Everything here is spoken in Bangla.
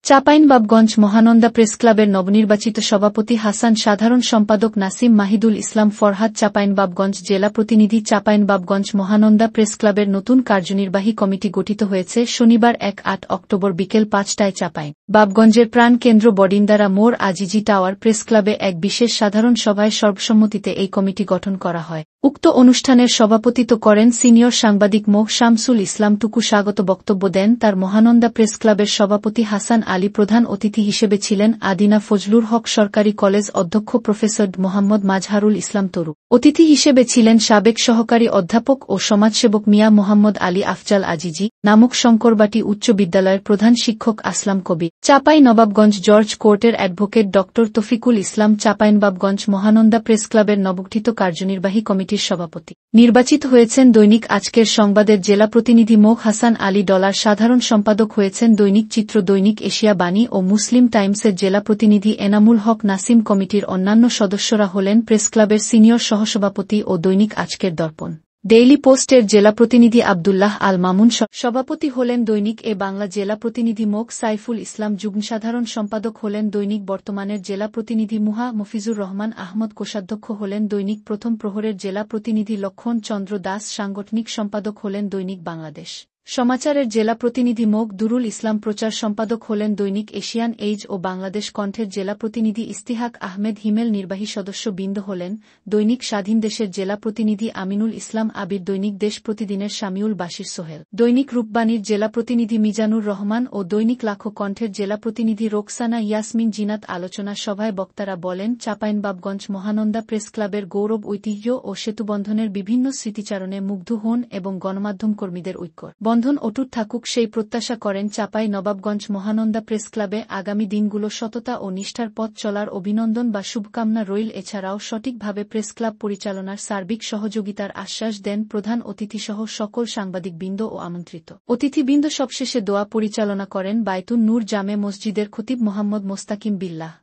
চাঁপাইনবাবগঞ্জ মহানন্দা প্রেসক্লাবের নবনির্বাচিত সভাপতি হাসান, সাধারণ সম্পাদক নাসিম মাহিদুল ইসলাম ফরহাদ, চাঁপাইনবাবগঞ্জ জেলা প্রতিনিধি। চাঁপাইনবাবগঞ্জ মহানন্দা প্রেসক্লাবের নতুন কার্যনির্বাহী কমিটি গঠিত হয়েছে শনিবার ১-৮ অক্টোবর বিকেল ৫টায় চাঁপাইনবাবগঞ্জের প্রাণকেন্দ্র বডিন্দারা মোড় আজিজি টাওয়ার প্রেসক্লাবে এক বিশেষ সাধারণ সভায় সর্বসম্মতিতে এই কমিটি গঠন করা হয়। উক্ত অনুষ্ঠানের সভাপতিত্ব করেন সিনিয়র সাংবাদিক মো. শামসুল ইসলাম টুকু। স্বাগত বক্তব্য দেন তার মহানন্দা প্রেসক্লাবের সভাপতি হাসান আলী। প্রধান অতিথি হিসেবে ছিলেন আদিনা ফজলুল হক সরকারি কলেজ অধ্যক্ষ প্রফেসর মোহাম্মদ মাজহারুল ইসলাম তরু। অতিথি হিসেবে ছিলেন সাবেক সহকারী অধ্যাপক ও সমাজসেবক মিয়া মোহাম্মদ আলী আফজাল আজিজি নামক শঙ্করবাটি উচ্চ বিদ্যালয়ের প্রধান শিক্ষক আসলাম কবির। চাঁপাইনবাবগঞ্জ জর্জ কোর্টের অ্যাডভোকেট ড. তফিকুল ইসলাম। চাঁপাইনবাবগঞ্জ মহানন্দা প্রেসক্লাবের নবগঠিত কার্যনির্বাহী কমিটির সভাপতি নির্বাচিত হয়েছেন দৈনিক আজকের সংবাদের জেলা প্রতিনিধি মো. হাসান আলী ডলার। সাধারণ সম্পাদক হয়েছেন দৈনিক চিত্র, দৈনিক এশিয়া বাণী ও মুসলিম টাইমসের জেলা প্রতিনিধি এনামুল হক নাসিম। কমিটির অন্যান্য সদস্যরা হলেন প্রেসক্লাবের সিনিয়র সহসভাপতি ও দৈনিক আজকের দর্পণ ডেইলি পোস্টের জেলা প্রতিনিধি আবদুল্লাহ আল মামুন। সভাপতি হলেন দৈনিক এ বাংলা জেলা প্রতিনিধি মো. সাইফুল ইসলাম। যুগ্ম সাধারণ সম্পাদক হলেন দৈনিক বর্তমানের জেলা প্রতিনিধি মুহা মফিজুর রহমান আহমদ। কোষাধ্যক্ষ হলেন দৈনিক প্রথম প্রহরের জেলা প্রতিনিধি লক্ষণ চন্দ্র দাস। সাংগঠনিক সম্পাদক হলেন দৈনিক বাংলাদেশ সমাচারের জেলা প্রতিনিধি মো. দুরুল ইসলাম। প্রচার সম্পাদক হলেন দৈনিক এশিয়ান এইজ ও বাংলাদেশ কণ্ঠের জেলা প্রতিনিধি ইস্তিহাক আহমেদ হিমেল। নির্বাহী সদস্য বৃন্দ হলেন দৈনিক স্বাধীন দেশের জেলা প্রতিনিধি আমিনুল ইসলাম আবির, দৈনিক দেশ প্রতিদিনের শামিউল বাশির সোহেল, দৈনিক রূপবাণীর জেলা প্রতিনিধি মিজানুর রহমান ও দৈনিক লাখো কণ্ঠের জেলা প্রতিনিধি রোকসানা ইয়াসমিন জিনাত। আলোচনা সভায় বক্তারা বলেন, চাঁপাইনবাবগঞ্জ মহানন্দা প্রেসক্লাবের গৌরব, ঐতিহ্য ও সেতুবন্ধনের বিভিন্ন স্মৃতিচারণে মুগ্ধ হন এবং গণমাধ্যম কর্মীদের ঐক্য বন্ধন অটুট থাকুক সেই প্রত্যাশা করেন। চাঁপাইনবাবগঞ্জ মহানন্দা প্রেসক্লাবে আগামী দিনগুলো সততা ও নিষ্ঠার পথ চলার অভিনন্দন বা শুভকামনা রইল। এছাড়াও সঠিকভাবে প্রেসক্লাব পরিচালনার সার্বিক সহযোগিতার আশ্বাস দেন প্রধান অতিথিসহ সকল সাংবাদিকবৃন্দ ও আমন্ত্রিত অতিথিবৃন্দ। সবশেষে দোয়া পরিচালনা করেন বায়তুন নূর জামে মসজিদের খতিব মোহাম্মদ মোস্তাকিম বিল্লাহ।